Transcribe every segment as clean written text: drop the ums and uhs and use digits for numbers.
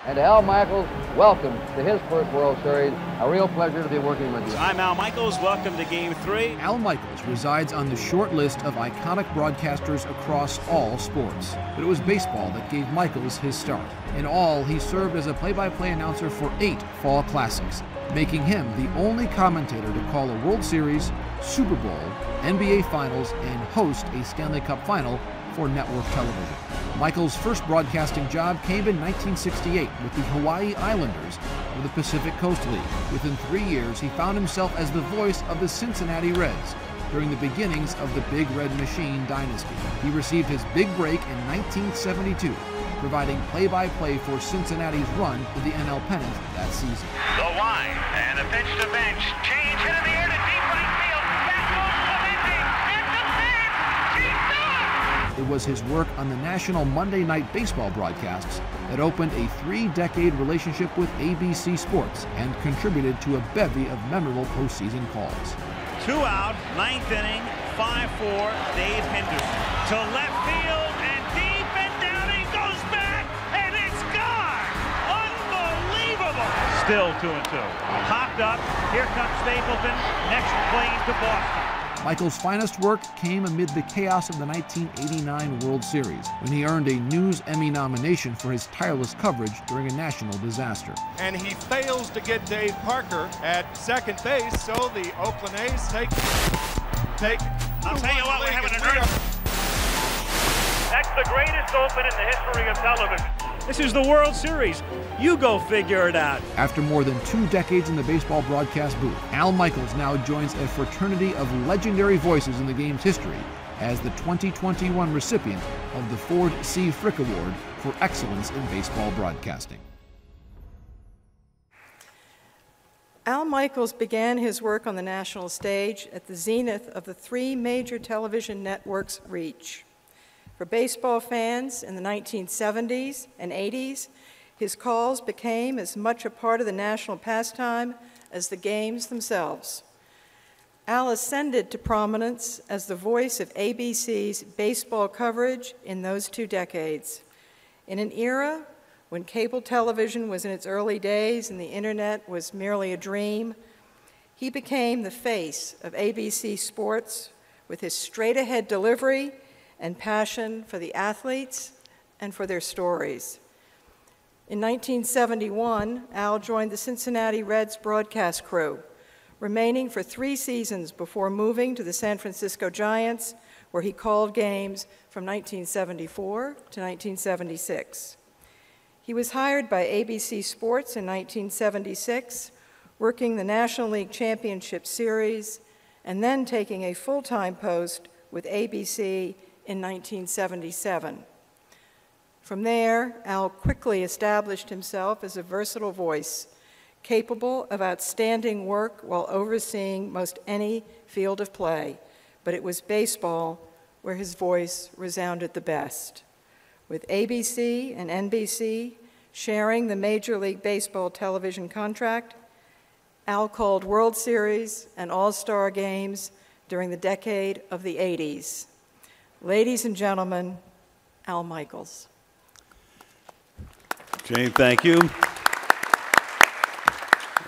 And Al Michaels, welcome to his first World Series. A real pleasure to be working with you. I'm Al Michaels. Welcome to Game 3. Al Michaels resides on the short list of iconic broadcasters across all sports. But it was baseball that gave Michaels his start. In all, he served as a play-by-play announcer for 8 Fall Classics, making him the only commentator to call a World Series, Super Bowl, NBA Finals, and host a Stanley Cup Final for network television. Michaels' first broadcasting job came in 1968 with the Hawaii Islanders of the Pacific Coast League. Within 3 years, he found himself as the voice of the Cincinnati Reds during the beginnings of the Big Red Machine dynasty. He received his big break in 1972, providing play-by-play for Cincinnati's run to the NL pennant that season. The line and a pitch to bench. Change hit in the air to deep right field. Back goes Clemente. It's a pitch. He's done. It was his work on the national Monday Night Baseball broadcasts that opened a 3-decade relationship with ABC Sports and contributed to a bevy of memorable postseason calls. 2 out, 9th inning, 5-4, Dave Henderson. To left field and deep and down he goes back and it's gone! Unbelievable! Still 2-2. Popped up, here comes Stapleton, next plane to Boston. Michaels' finest work came amid the chaos of the 1989 World Series, when he earned a News Emmy nomination for his tireless coverage during a national disaster. And he fails to get Dave Parker at second base, so the Oakland A's take. I'll tell you what, we're having an earth. That's the greatest open in the history of television. This is the World Series. You go figure it out. After more than 2 decades in the baseball broadcast booth, Al Michaels now joins a fraternity of legendary voices in the game's history as the 2021 recipient of the Ford C. Frick Award for Excellence in Baseball Broadcasting. Al Michaels began his work on the national stage at the zenith of the 3 major television networks' reach. For baseball fans in the 1970s and 80s, his calls became as much a part of the national pastime as the games themselves. Al ascended to prominence as the voice of ABC's baseball coverage in those 2 decades. In an era when cable television was in its early days and the internet was merely a dream, he became the face of ABC Sports with his straight-ahead delivery and passion for the athletes and for their stories. In 1971, Al joined the Cincinnati Reds broadcast crew, remaining for 3 seasons before moving to the San Francisco Giants, where he called games from 1974 to 1976. He was hired by ABC Sports in 1976, working the National League Championship Series, and then taking a full-time post with ABC in 1977. From there, Al quickly established himself as a versatile voice, capable of outstanding work while overseeing most any field of play, but it was baseball where his voice resounded the best. With ABC and NBC sharing the Major League Baseball television contract, Al called World Series and All-Star games during the decade of the 80s. Ladies and gentlemen, Al Michaels. Jane, thank you.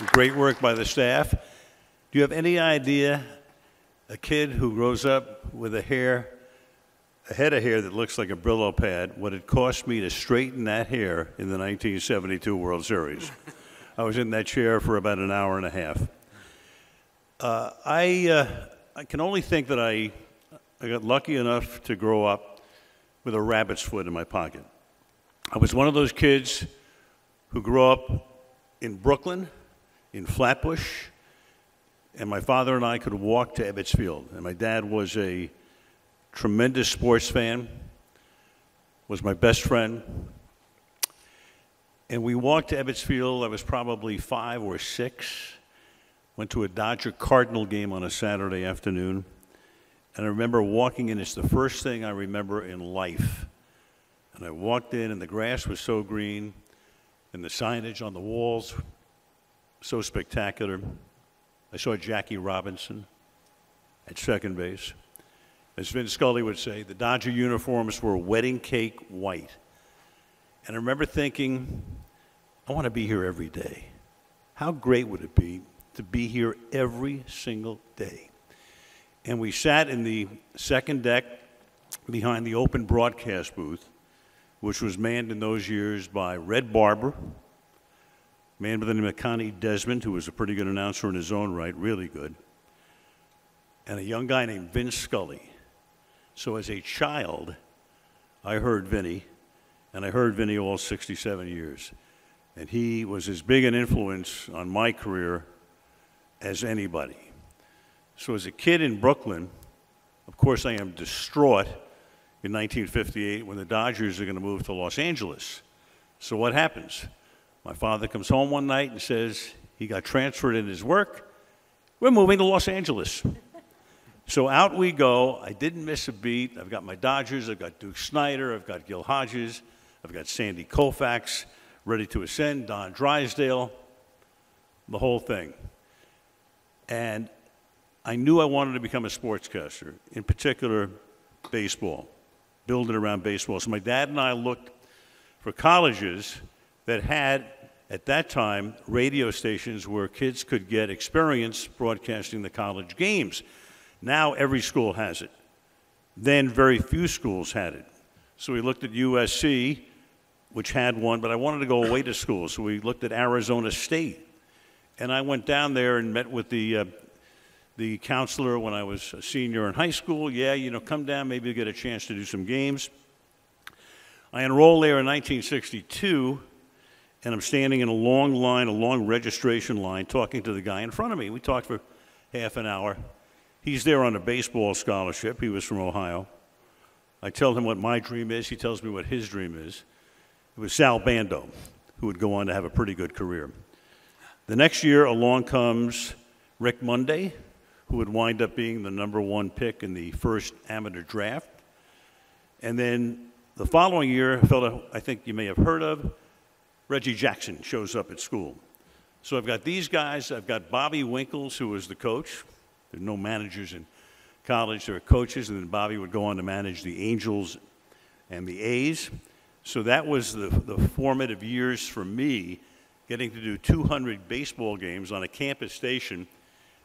Great work by the staff. Do you have any idea a kid who grows up with a head of hair that looks like a Brillo pad, what it cost me to straighten that hair in the 1972 World Series? I was in that chair for about an hour and a half. I can only think that I got lucky enough to grow up with a rabbit's foot in my pocket. I was one of those kids who grew up in Brooklyn, in Flatbush, and my father and I could walk to Ebbets Field. And my dad was a tremendous sports fan, was my best friend. And we walked to Ebbets Field. I was probably 5 or 6, went to a Dodger-Cardinal game on a Saturday afternoon. And I remember walking in. It's the first thing I remember in life. And I walked in, and the grass was so green, and the signage on the walls so spectacular. I saw Jackie Robinson at second base. As Vin Scully would say, the Dodger uniforms were wedding cake white. And I remember thinking, I want to be here every day. How great would it be to be here every single day? And we sat in the second deck behind the open broadcast booth, which was manned in those years by Red Barber, a man by the name of Connie Desmond, who was a pretty good announcer in his own right, really good, and a young guy named Vince Scully. So as a child, I heard Vinny, and I heard Vinny all 67 years. And he was as big an influence on my career as anybody. So as a kid in Brooklyn, of course I am distraught in 1958 when the Dodgers are going to move to Los Angeles. So what happens? My father comes home one night and says he got transferred in his work. We're moving to Los Angeles. So out we go. I didn't miss a beat. I've got my Dodgers. I've got Duke Snider. I've got Gil Hodges. I've got Sandy Koufax ready to ascend, Don Drysdale, the whole thing. And I knew I wanted to become a sportscaster, in particular baseball, build it around baseball. So my dad and I looked for colleges that had, at that time, radio stations where kids could get experience broadcasting the college games. Now every school has it. Then very few schools had it. So we looked at USC, which had one, but I wanted to go away to school. So we looked at Arizona State. And I went down there and met with the counselor when I was a senior in high school. Yeah, you know, come down, maybe you'll get a chance to do some games. I enrolled there in 1962, and I'm standing in a long line, a long registration line, talking to the guy in front of me. We talked for half an hour. He's there on a baseball scholarship. He was from Ohio. I tell him what my dream is. He tells me what his dream is. It was Sal Bando, who would go on to have a pretty good career. The next year, along comes Rick Monday, who would wind up being the #1 pick in the first amateur draft. And then the following year, a fellow I think you may have heard of, Reggie Jackson, shows up at school. So I've got these guys. I've got Bobby Winkles, who was the coach. There are no managers in college. There are coaches, and then Bobby would go on to manage the Angels and the A's. So that was the formative years for me, getting to do 200 baseball games on a campus station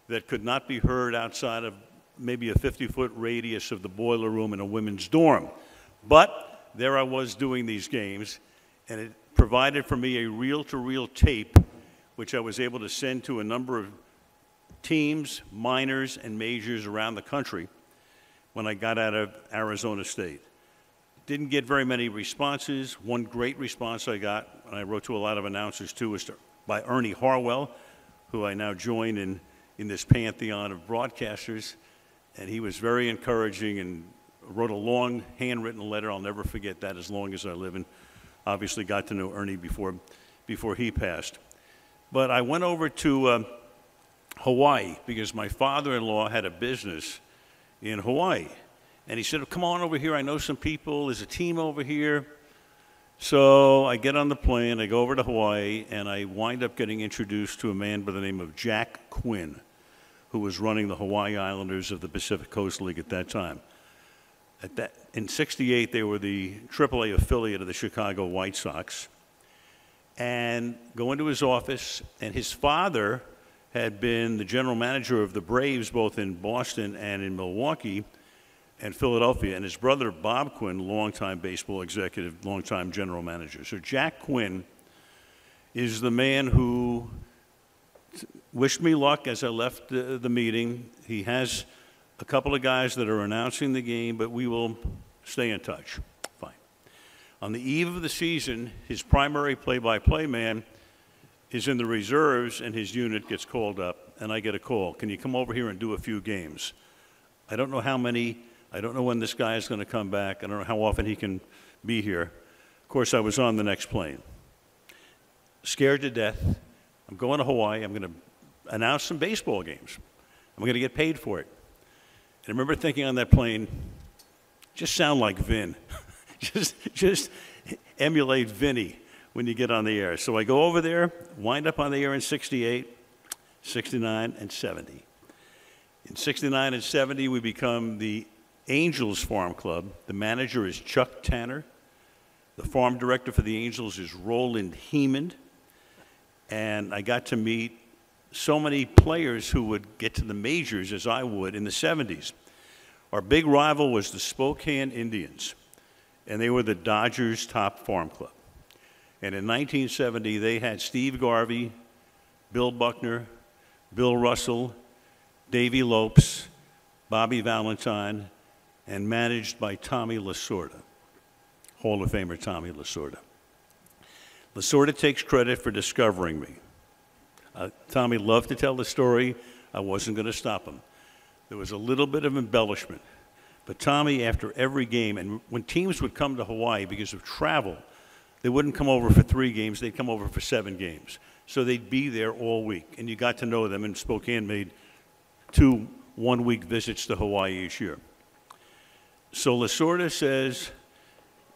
that could not be heard outside of maybe a 50-foot radius of the boiler room in a women's dorm. But there I was doing these games, and it provided for me a reel-to-reel tape, which I was able to send to a number of teams, minors, and majors around the country when I got out of Arizona State. Didn't get very many responses. One great response I got, and I wrote to a lot of announcers too, was by Ernie Harwell, who I now join in this pantheon of broadcasters. And he was very encouraging and wrote a long handwritten letter. I'll never forget that as long as I live, and obviously got to know Ernie before he passed. But I went over to Hawaii because my father-in-law had a business in Hawaii. And he said, come on over here, I know some people, there's a team over here. So I get on the plane, I go over to Hawaii, and I wind up getting introduced to a man by the name of Jack Quinn, who was running the Hawaii Islanders of the Pacific Coast League at that time. In '68, they were the AAA affiliate of the Chicago White Sox. And go into his office, and his father had been the general manager of the Braves, both in Boston and in Milwaukee and Philadelphia, and his brother, Bob Quinn, longtime baseball executive, longtime general manager. So Jack Quinn is the man who wished me luck as I left the meeting. He has a couple of guys that are announcing the game, but we will stay in touch. Fine. On the eve of the season, his primary play-by-play man is in the reserves, and his unit gets called up, and I get a call. Can you come over here and do a few games? I don't know how many. I don't know when this guy is going to come back. I don't know how often he can be here. Of course, I was on the next plane. Scared to death. I'm going to Hawaii. I'm going to announce some baseball games. I'm going to get paid for it. And I remember thinking on that plane, just sound like Vin. just emulate Vinny when you get on the air. So I go over there, wind up on the air in '68, '69, and '70. In '69 and '70, we become the Angels Farm Club. The manager is Chuck Tanner. The farm director for the Angels is Roland Heeman. And I got to meet so many players who would get to the majors as I would in the 70s. Our big rival was the Spokane Indians, and they were the Dodgers' top farm club. And in 1970, they had Steve Garvey, Bill Buckner, Bill Russell, Davey Lopes, Bobby Valentine, and managed by Tommy Lasorda, Hall of Famer Tommy Lasorda. Lasorda takes credit for discovering me. Tommy loved to tell the story. I wasn't going to stop him. There was a little bit of embellishment. But Tommy, after every game, and when teams would come to Hawaii because of travel, they wouldn't come over for 3 games, they'd come over for 7 games. So they'd be there all week, and you got to know them, and Spokane made 2 one-week visits to Hawaii each year. So Lasorda says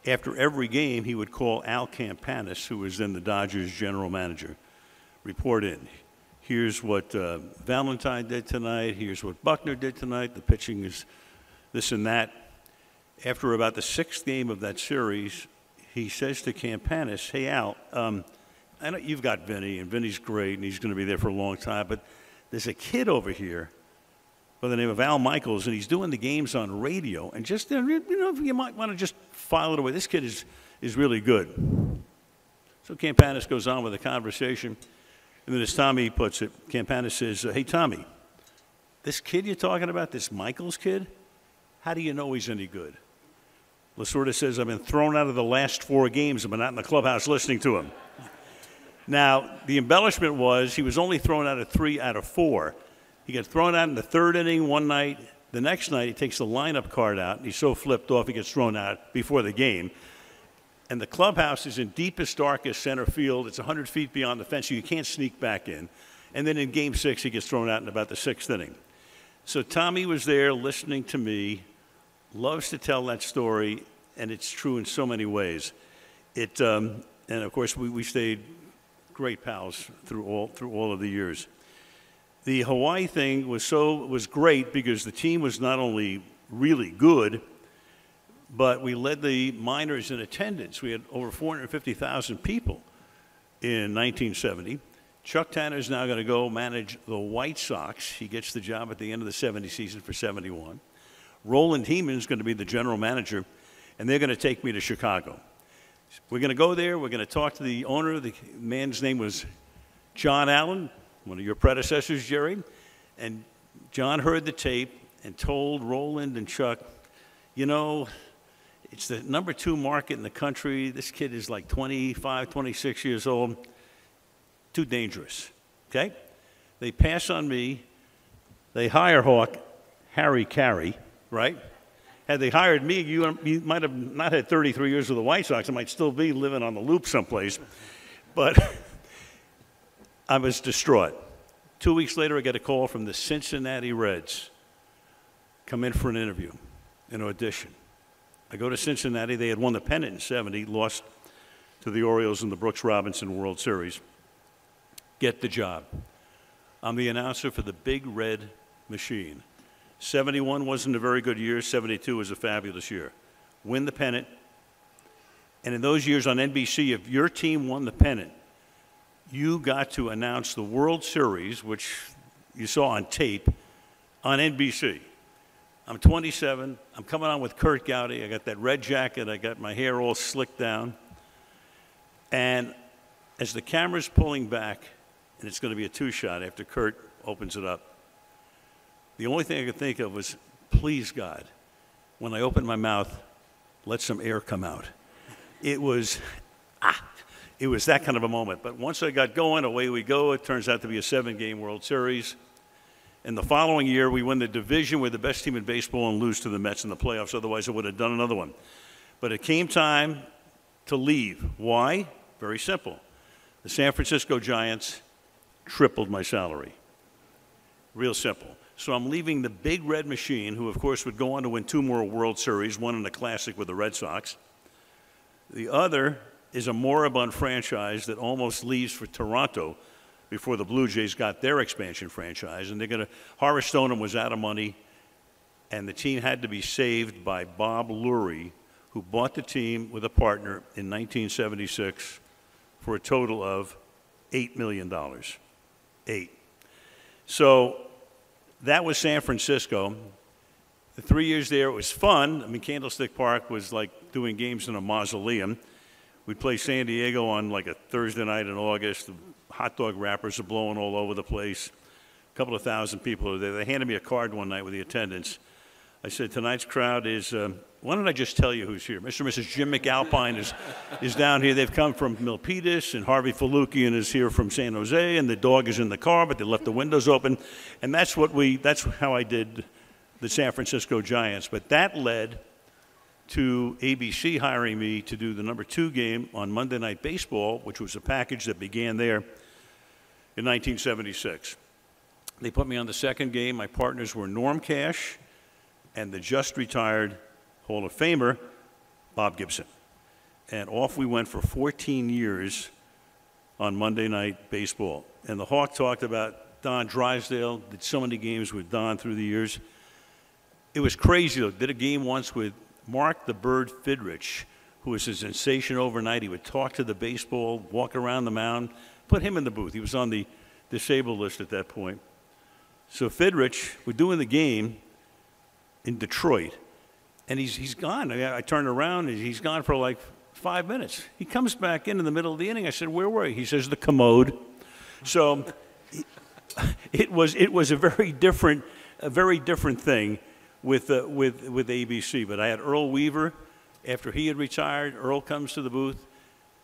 after every game, he would call Al Campanis, who was then the Dodgers general manager, report in. Here's what Valentine did tonight. Here's what Buckner did tonight. The pitching is this and that. After about the 6th game of that series, he says to Campanis, hey, Al, I know you've got Vinny, and Vinny's great, and he's going to be there for a long time, but there's a kid over here by the name of Al Michaels, and he's doing the games on radio, and just, you know, you might want to just file it away. This kid is really good. So Campanis goes on with the conversation, and then as Tommy puts it, Campanis says, hey, Tommy, this kid you're talking about, this Michaels kid, how do you know he's any good? Lasorda says, I've been thrown out of the last 4 games. I've been out in the clubhouse listening to him. Now, the embellishment was he was only thrown out of 3 out of 4. He gets thrown out in the 3rd inning one night. The next night, he takes the lineup card out, and he's so flipped off, he gets thrown out before the game. And the clubhouse is in deepest, darkest center field. It's 100 feet beyond the fence, so you can't sneak back in. And then in Game 6, he gets thrown out in about the 6th inning. So Tommy was there listening to me, loves to tell that story, and it's true in so many ways. And of course, we stayed great pals through all of the years. The Hawaii thing was great because the team was not only really good, but we led the minors in attendance. We had over 450,000 people in 1970. Chuck Tanner is now going to go manage the White Sox. He gets the job at the end of the 70 season for 71. Roland Heeman is going to be the general manager, and they're going to take me to Chicago. We're going to go there. We're going to talk to the owner. The man's name was John Allen, one of your predecessors, Jerry. And John heard the tape and told Roland and Chuck, you know, it's the #2 market in the country. This kid is like 25, 26 years old. Too dangerous, okay? They pass on me. They hire Hawk, Harry Carey, right? Had they hired me, you might have not had 33 years with the White Sox. I might still be living on the loop someplace. But I was distraught. 2 weeks later, I get a call from the Cincinnati Reds. Come in for an interview, an audition. I go to Cincinnati. They had won the pennant in 70, lost to the Orioles in the Brooks Robinson World Series. Get the job. I'm the announcer for the Big Red Machine. 71 wasn't a very good year. 72 was a fabulous year. Win the pennant. And in those years on NBC, if your team won the pennant, you got to announce the World Series, which you saw on tape, on NBC. I'm 27. I'm coming on with Kurt Gowdy. I got that red jacket. I got my hair all slicked down. And as the camera's pulling back, and it's going to be a 2-shot after Kurt opens it up, the only thing I could think of was, please, God, when I open my mouth, let some air come out. It was that kind of a moment. But once I got going, away we go. It turns out to be a 7-game World Series. And the following year, we win the division. We're the best team in baseball and lose to the Mets in the playoffs. Otherwise, I would have done another one. But it came time to leave. Why? Very simple. The San Francisco Giants tripled my salary. Real simple. So I'm leaving the Big Red Machine, who, of course, would go on to win 2 more World Series, one in the Classic with the Red Sox. The other is a moribund franchise that almost leaves for Toronto before the Blue Jays got their expansion franchise. And Horace Stoneham was out of money, and the team had to be saved by Bob Lurie, who bought the team with a partner in 1976 for a total of $8 million. 8. So that was San Francisco. The 3 years there, it was fun. I mean, Candlestick Park was like doing games in a mausoleum. We'd play San Diego on like a Thursday night in August. The hot dog wrappers are blowing all over the place. A couple of thousand people are there. They handed me a card one night with the attendance. I said, tonight's crowd is, why don't I just tell you who's here? Mr. and Mrs. Jim McAlpine is down here. They've come from Milpitas, and Harvey Falukian is here from San Jose, and the dog is in the car, but they left the windows open. And that's how I did the San Francisco Giants. But that led to ABC hiring me to do the number 2 game on Monday Night Baseball, which was a package that began there in 1976. They put me on the second game. My partners were Norm Cash and the just retired Hall of Famer, Bob Gibson. And off we went for 14 years on Monday Night Baseball. And the Hawk talked about Don Drysdale, did so many games with Don through the years. It was crazy, though. Did a game once with Mark the Bird Fidrich, who was a sensation overnight. He would talk to the baseball, walk around the mound, put him in the booth. He was on the disabled list at that point. So Fidrich, we're doing the game in Detroit, and he's gone. I turned around, and he's gone for like 5 minutes. He comes back in the middle of the inning. I said, where were you? He says, the commode. So it was a very different thing with ABC. But I had Earl Weaver. After he had retired, Earl comes to the booth.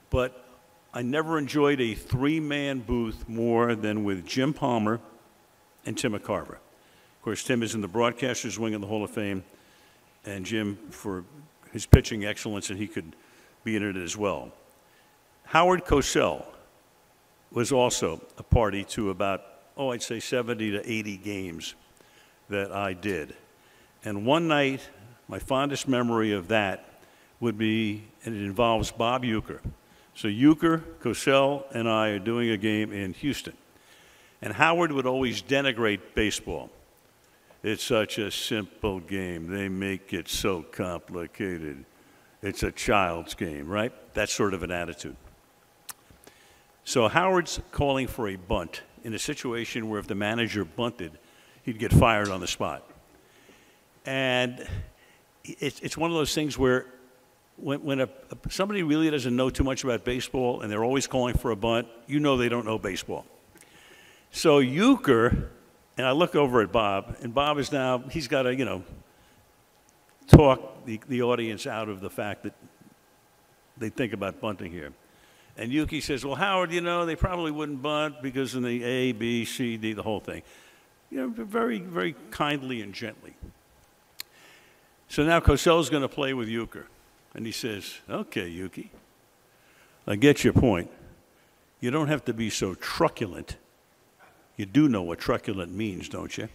But I never enjoyed a 3-man booth more than with Jim Palmer and Tim McCarver. Of course, Tim is in the broadcaster's wing of the Hall of Fame, and Jim for his pitching excellence, and he could be in it as well. Howard Cosell was also a party to about, I'd say 70 to 80 games that I did. And one night, my fondest memory of that would be, and it involves Bob Uecker. So Uecker, Cosell, and I are doing a game in Houston. And Howard would always denigrate baseball. It's such a simple game. They make it so complicated. It's a child's game, right? That's sort of an attitude. So Howard's calling for a bunt in a situation where if the manager bunted, he'd get fired on the spot. And it's one of those things where when somebody really doesn't know too much about baseball and they're always calling for a bunt, you know they don't know baseball. So Uecker, and I look over at Bob, and Bob is now, he's got to, talk the audience out of the fact that they think about bunting here. And Uecker says, well, Howard, they probably wouldn't bunt because in the A, B, C, D, the whole thing. Very, very kindly and gently. So now Cosell's going to play with Uecker. And he says, okay, Uecker, I get your point. You don't have to be so truculent. You do know what truculent means, don't you?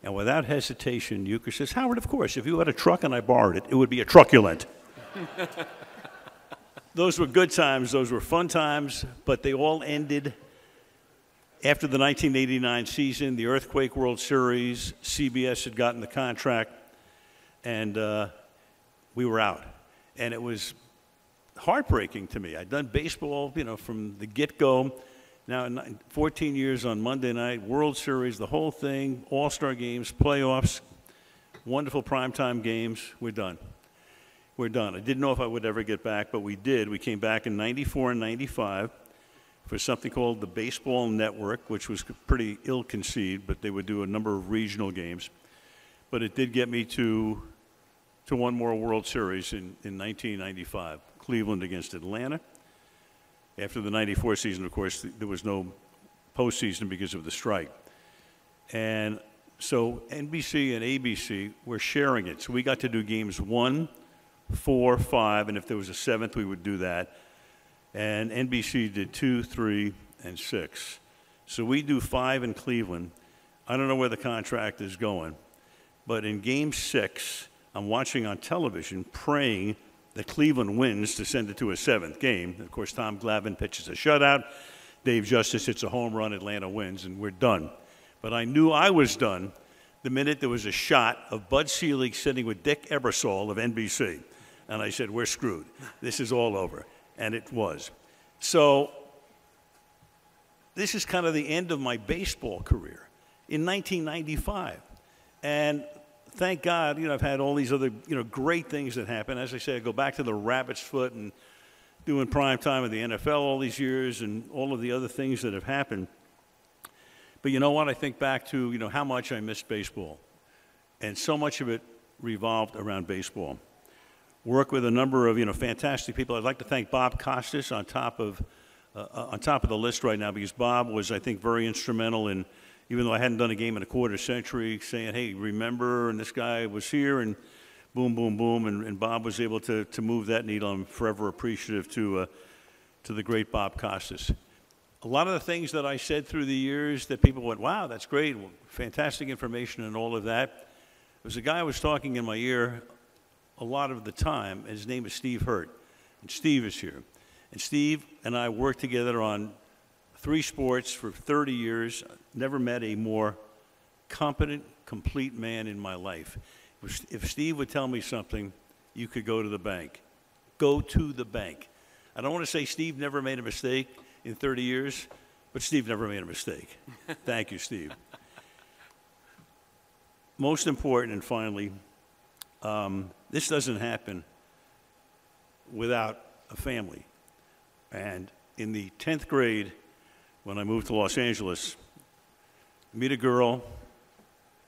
And without hesitation, Uecker says, Howard, of course, if you had a truck and I borrowed it, it would be a truculent. Those were good times. Those were fun times, but they all ended after the 1989 season, the Earthquake World Series. CBS had gotten the contract, and we were out. And it was heartbreaking to me. I'd done baseball, from the get-go. Now, 14 years on Monday night, World Series, the whole thing, All-Star games, playoffs, wonderful primetime games. We're done. We're done. I didn't know if I would ever get back, but we did. We came back in 94 and 95 for something called the Baseball Network, which was pretty ill-conceived, but they would do a number of regional games. But it did get me to one more World Series in 1995, Cleveland against Atlanta. After the 94 season, of course, there was no postseason because of the strike. And so NBC and ABC were sharing it. So we got to do games 1, 4, 5, and if there was a 7th, we would do that. And NBC did 2, 3, and 6. So we do 5 in Cleveland. I don't know where the contract is going, but in game 6, I'm watching on television, praying that Cleveland wins to send it to a 7th game. Of course, Tom Glavine pitches a shutout. Dave Justice hits a home run. Atlanta wins, and we're done. But I knew I was done the minute there was a shot of Bud Selig sitting with Dick Ebersol of NBC. And I said, we're screwed. This is all over. And it was. So this is kind of the end of my baseball career in 1995. And thank God, you know, I've had all these other, you know, great things that happen. As I say, I go back to the rabbit's foot and doing prime time in the NFL all these years and all of the other things that have happened. But you know what? I think back to, you know, how much I missed baseball. And so much of it revolved around baseball. Work with a number of, you know, fantastic people. I'd like to thank Bob Costas on top of the list right now, because Bob was, I think, very instrumental in, even though I hadn't done a game in a quarter century, saying, hey, remember, and this guy was here, and boom, boom, boom, and Bob was able to move that needle. I'm forever appreciative to the great Bob Costas. A lot of the things that I said through the years that people went, wow, that's great, well, fantastic information and all of that. There was a guy who was talking in my ear a lot of the time, and his name is Steve Hurt. And Steve is here. And Steve and I worked together on 3 sports for 30 years. Never met a more competent, complete man in my life. If Steve would tell me something, you could go to the bank. Go to the bank. I don't want to say Steve never made a mistake in 30 years, but Steve never made a mistake. Thank you, Steve. Most important, and finally, this doesn't happen without a family. And in the 10th grade, when I moved to Los Angeles, meet a girl,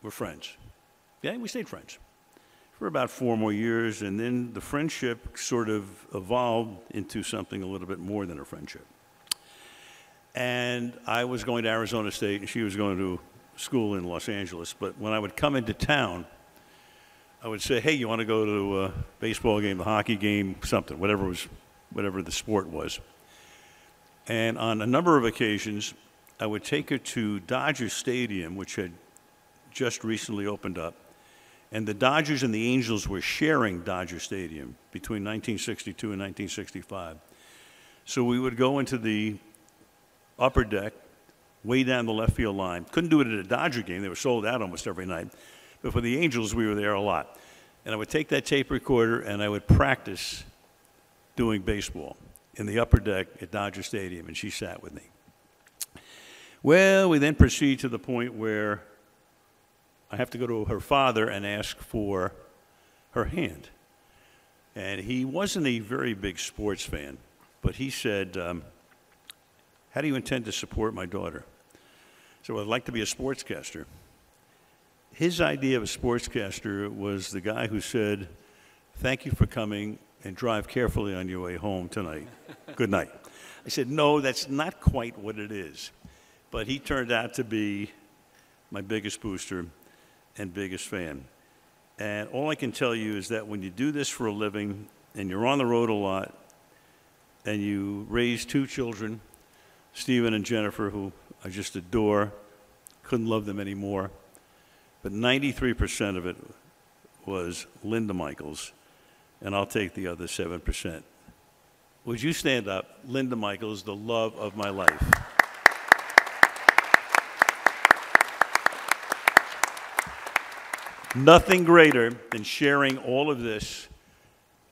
we're friends. Yeah, we stayed friends for about 4 more years, and then the friendship sort of evolved into something a little bit more than a friendship. And I was going to Arizona State, and she was going to school in Los Angeles. But when I would come into town, I would say, hey, you want to go to a baseball game, a hockey game, something, whatever the sport was. And on a number of occasions, I would take her to Dodger Stadium, which had just recently opened up. And the Dodgers and the Angels were sharing Dodger Stadium between 1962 and 1965. So we would go into the upper deck, way down the left field line. Couldn't do it at a Dodger game. They were sold out almost every night. But for the Angels, we were there a lot. And I would take that tape recorder and I would practice doing baseball in the upper deck at Dodger Stadium, and she sat with me. Well, we then proceed to the point where I have to go to her father and ask for her hand. And he wasn't a very big sports fan, but he said, how do you intend to support my daughter? So I'd like to be a sportscaster. His idea of a sportscaster was the guy who said, thank you for coming and drive carefully on your way home tonight. Good night. I said, no, that's not quite what it is. But he turned out to be my biggest booster and biggest fan. And all I can tell you is that when you do this for a living and you're on the road a lot and you raise 2 children, Stephen and Jennifer, who I just adore, couldn't love them anymore, but 93% of it was Linda Michaels, and I'll take the other 7%. Would you stand up? Linda Michaels, the love of my life. Nothing greater than sharing all of this,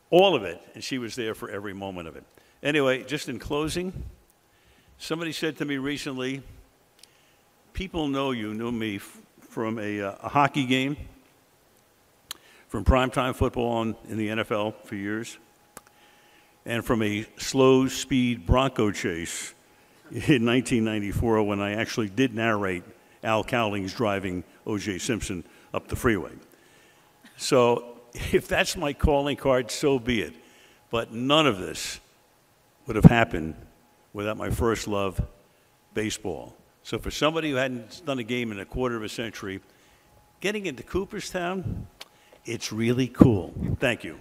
all of it, and she was there for every moment of it. Anyway, just in closing, somebody said to me recently, people knew me from a hockey game, from primetime football in the NFL for years, and from a slow-speed Bronco chase in 1994 when I actually did narrate Al Cowling's driving O.J. Simpson up the freeway. So if that's my calling card, so be it. But none of this would have happened without my first love, baseball. So for somebody who hadn't done a game in a quarter of a century, getting into Cooperstown, it's really cool. Thank you.